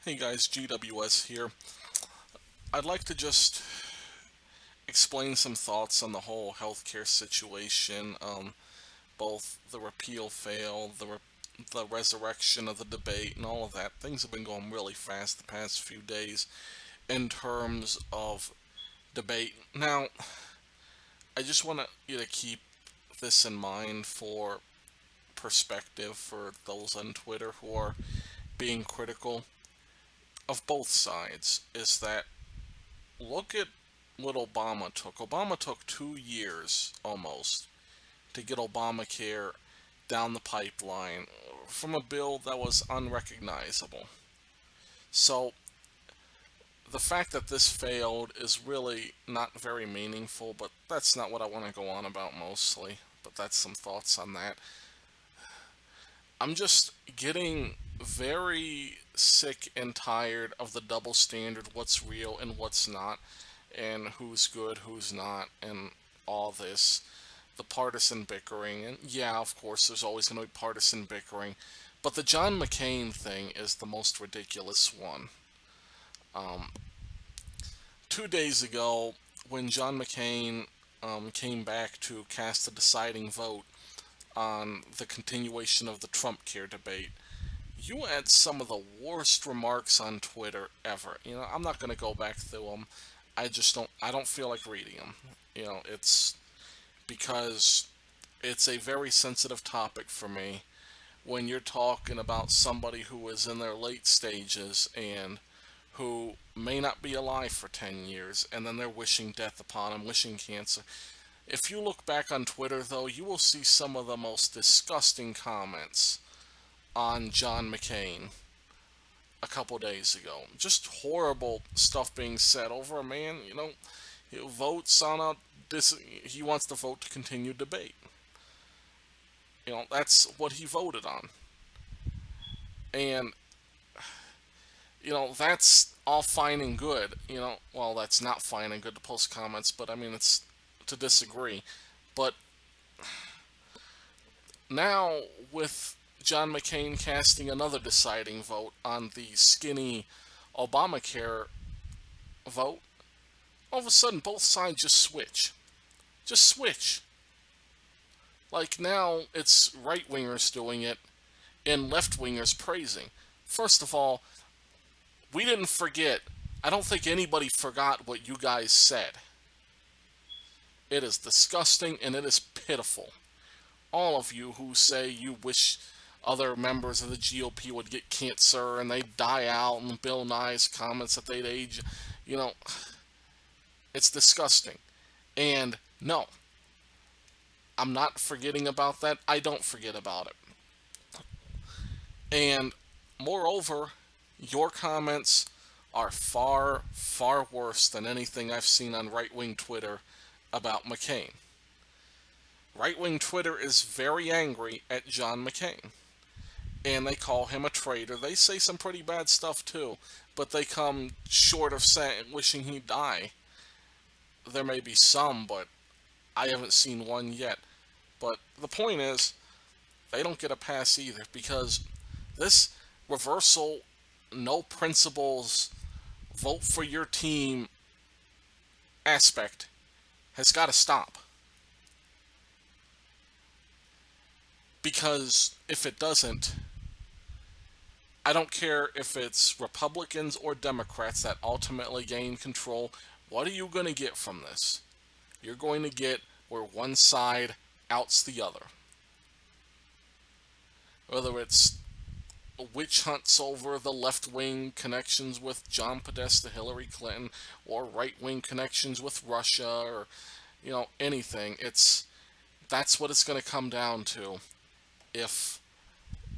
Hey guys, GWS here. I'd like to just explain some thoughts on the whole healthcare situation, both the repeal fail, the resurrection of the debate, and all of that. Things have been going really fast the past few days in terms of debate. Now, I just want you to keep this in mind for perspective for those on Twitter who are being critical of both sides, is that look at what Obama took. Obama took 2 years almost to get Obamacare down the pipeline from a bill that was unrecognizable. So the fact that this failed is really not very meaningful, but that's not what I want to go on about mostly. But that's some thoughts on that. I'm just getting very sick and tired of the double standard, what's real and what's not, and who's good, who's not, and all this. The partisan bickering, and yeah, of course, there's always going to be partisan bickering, but the John McCain thing is the most ridiculous one. Um, 2 days ago, when John McCain came back to cast a deciding vote on the continuation of the Trump care debate, you had some of the worst remarks on Twitter ever. I'm not going to go back through them. I don't feel like reading them. It's because it's a very sensitive topic for me when you're talking about somebody who is in their late stages and who may not be alive for 10 years and then they're wishing death upon him, wishing cancer. If you look back on Twitter, though, you will see some of the most disgusting comments on John McCain a couple days ago. Just horrible stuff being said over a man, he votes on a he wants the vote to continue debate. That's what he voted on. And, that's all fine and good. Well, that's not fine and good to post comments, but I mean, it's to disagree. But now, with John McCain casting another deciding vote on the skinny Obamacare vote, all of a sudden both sides just switch. Just switch. Like now it's right wingers doing it and left wingers praising. First of all, we didn't forget. I don't think anybody forgot what you guys said. It is disgusting and it is pitiful. All of you who say you wish other members of the GOP would get cancer and they'd die out, and Bill Nye's comments that they'd age, you know, it's disgusting. And no, I'm not forgetting about that. I don't forget about it. And moreover, your comments are far, far worse than anything I've seen on right wing Twitter about McCain. Right wing Twitter is very angry at John McCain. And they call him a traitor. They say some pretty bad stuff too, but they come short of saying, wishing he'd die. There may be some, but I haven't seen one yet. But the point is, they don't get a pass either because this reversal, no principles, vote for your team aspect has got to stop. Because if it doesn't, I don't care if it's Republicans or Democrats that ultimately gain control. What are you going to get from this? You're going to get where one side outs the other. Whether it's witch hunts over the left wing connections with John Podesta, Hillary Clinton, or right wing connections with Russia, or anything. That's what it's going to come down to if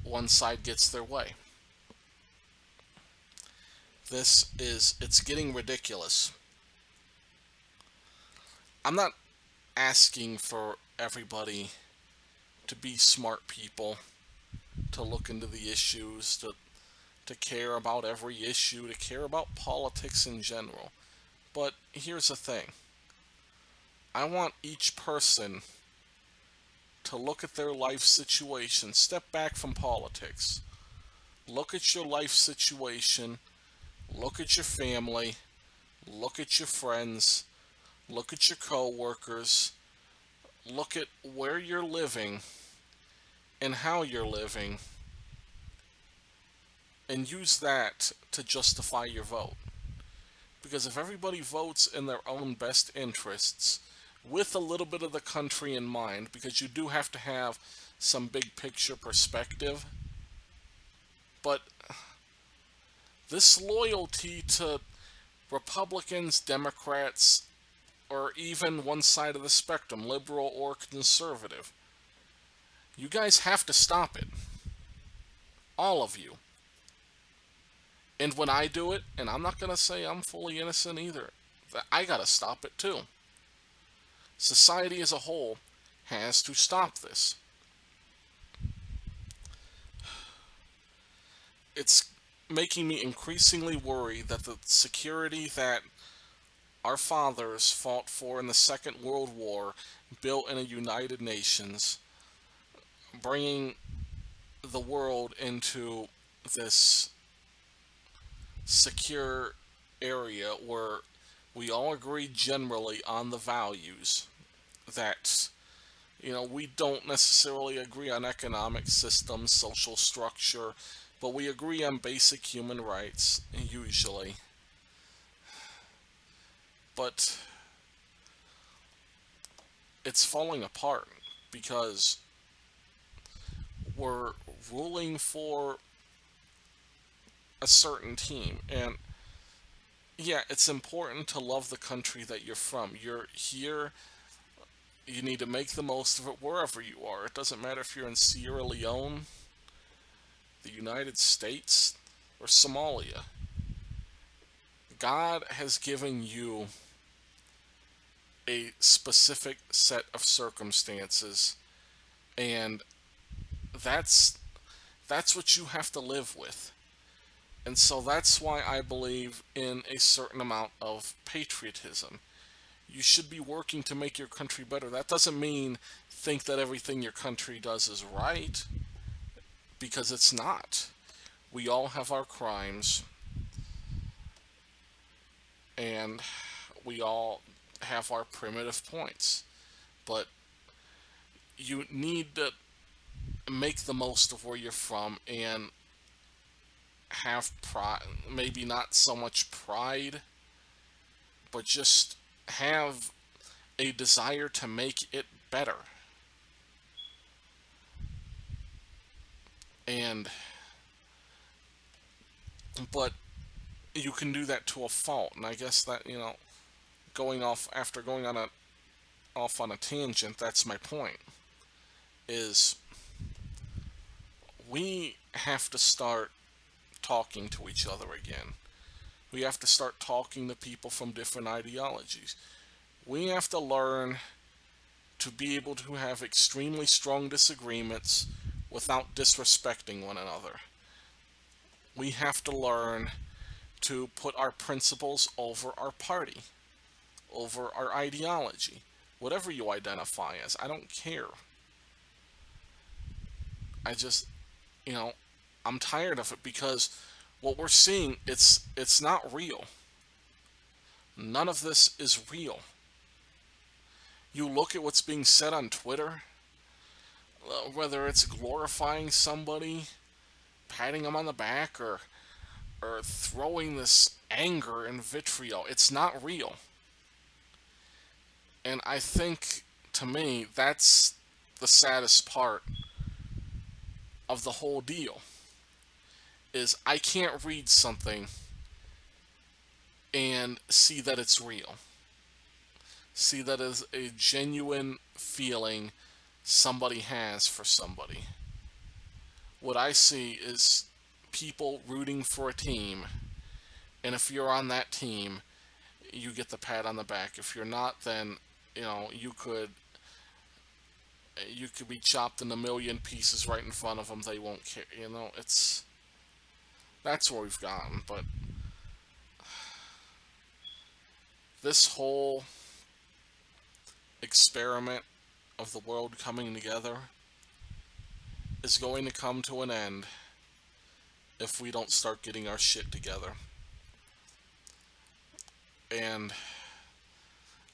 one side gets their way. It's getting ridiculous. I'm not asking for everybody to be smart people, to look into the issues, to care about every issue, to care about politics in general. But here's the thing. I want each person to look at their life situation, step back from politics, look at your life situation, Look at your family, look at your friends, look at your coworkers, look at where you're living and how you're living, and use that to justify your vote. Because if everybody votes in their own best interests, with a little bit of the country in mind, because you do have to have some big picture perspective, but this loyalty to Republicans, Democrats, or even one side of the spectrum, liberal or conservative, you guys have to stop it. All of you. And when I do it, and I'm not going to say I'm fully innocent either, I got to stop it too. Society as a whole has to stop this. It's making me increasingly worried that the security that our fathers fought for in the Second World War, built in a United Nations, bringing the world into this secure area where we all agree generally on the values that, we don't necessarily agree on economic systems, social structure, but we agree on basic human rights usually. But it's falling apart because we're ruling for a certain team. And yeah, it's important to love the country that you're from. You're here, you need to make the most of it wherever you are. It doesn't matter if you're in Sierra Leone, the United States, or Somalia. God has given you a specific set of circumstances, and that's what you have to live with. And so that's why I believe in a certain amount of patriotism. You should be working to make your country better. That doesn't mean think that everything your country does is right, because it's not. We all have our crimes, and we all have our primitive points. But you need to make the most of where you're from and have pride, maybe not so much pride, but just have a desire to make it better. And but you can do that to a fault, and I guess that, going off after going on a off on a tangent, that's my point, is we have to start talking to each other again. We have to start talking to people from different ideologies. We have to learn to be able to have extremely strong disagreements without disrespecting one another. We have to learn to put our principles over our party, over our ideology, whatever you identify as. I don't care. I just, you know, I'm tired of it because what we're seeing, it's not real. None of this is real. You look at what's being said on Twitter, whether it's glorifying somebody, patting them on the back, or throwing this anger and vitriol. It's not real. And I think, to me, that's the saddest part of the whole deal. Is I can't read something and see that it's real. See that as a genuine feeling somebody has for somebody. What I see is people rooting for a team, and if you're on that team, you get the pat on the back. If you're not, then you could be chopped in a million pieces right in front of them. They won't care. That's where we've gotten. But this whole experiment of the world coming together is going to come to an end if we don't start getting our shit together. And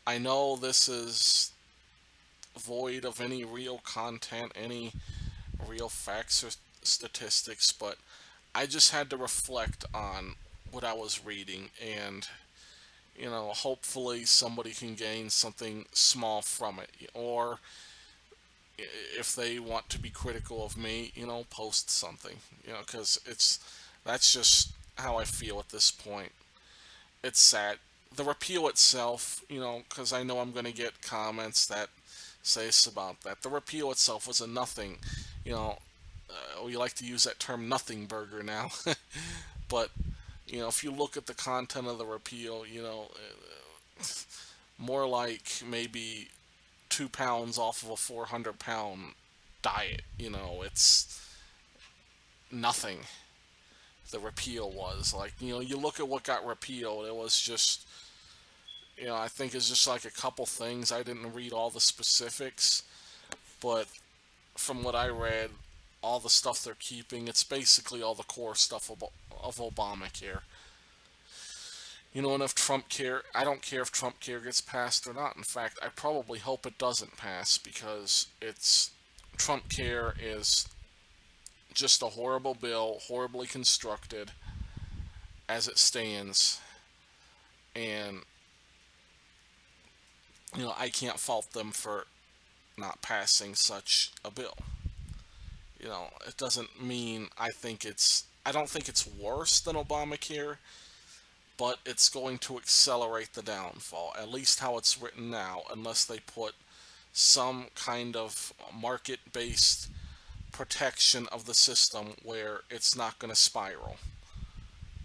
I know this is void of any real content, any real facts or statistics, but I just had to reflect on what I was reading, and hopefully somebody can gain something small from it, or if they want to be critical of me, post something, because that's just how I feel at this point. It's sad. The repeal itself, because I know I'm going to get comments that say about that. The repeal itself was a nothing, you know. We like to use that term nothing burger now, but if you look at the content of the repeal, more like maybe 2 pounds off of a 400-pound diet. It's nothing. The repeal was like, you look at what got repealed. It was just, I think it's just like a couple things. I didn't read all the specifics, but from what I read, all the stuff they're keeping, it's basically all the core stuff of Obamacare. And if Trump care, I don't care if Trump care gets passed or not. In fact, I probably hope it doesn't pass because Trump care is just a horrible bill, horribly constructed as it stands, and I can't fault them for not passing such a bill. It doesn't mean I don't think it's worse than Obamacare, but it's going to accelerate the downfall, at least how it's written now, unless they put some kind of market-based protection of the system where it's not going to spiral.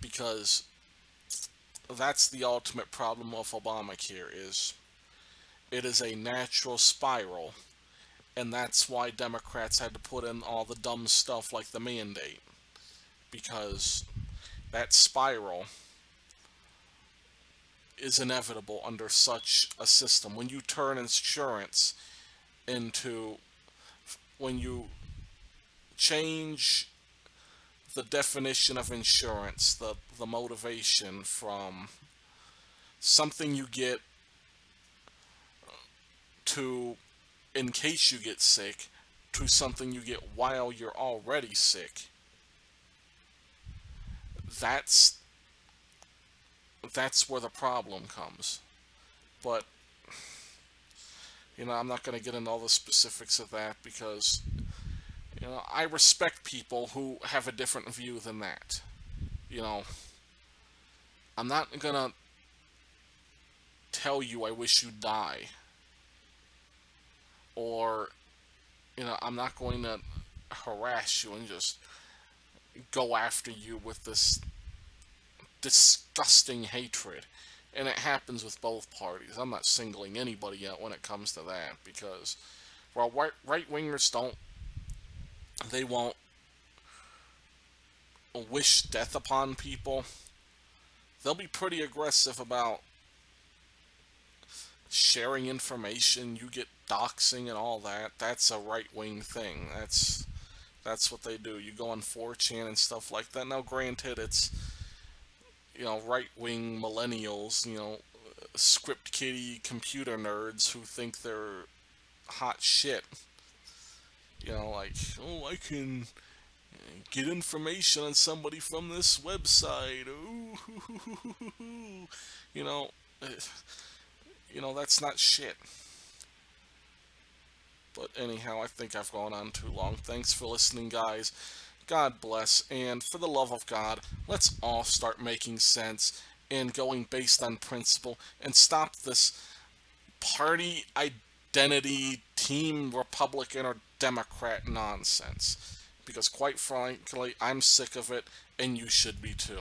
Because that's the ultimate problem of Obamacare is it is a natural spiral, and that's why Democrats had to put in all the dumb stuff like the mandate, because that spiral is inevitable under such a system. When you turn insurance into, when you change the definition of insurance, the motivation from something you get to in case you get sick to something you get while you're already sick, that's that's where the problem comes. But I'm not going to get into all the specifics of that because I respect people who have a different view than that. You know, I'm not going to tell you I wish you die, or I'm not going to harass you and just go after you with this disgusting hatred. And it happens with both parties. I'm not singling anybody out when it comes to that because, while right wingers they won't wish death upon people. They'll be pretty aggressive about sharing information. You get doxing and all that. That's a right wing thing. That's what they do. You go on 4chan and stuff like that. Now, granted, it's right wing millennials, script kiddie computer nerds who think they're hot shit. Like, oh, I can get information on somebody from this website. Ooh, you know, eh, that's not shit. But anyhow, I think I've gone on too long. Thanks for listening, guys. God bless, and for the love of God, let's all start making sense and going based on principle and stop this party identity, team Republican or Democrat nonsense. Because quite frankly, I'm sick of it, and you should be too.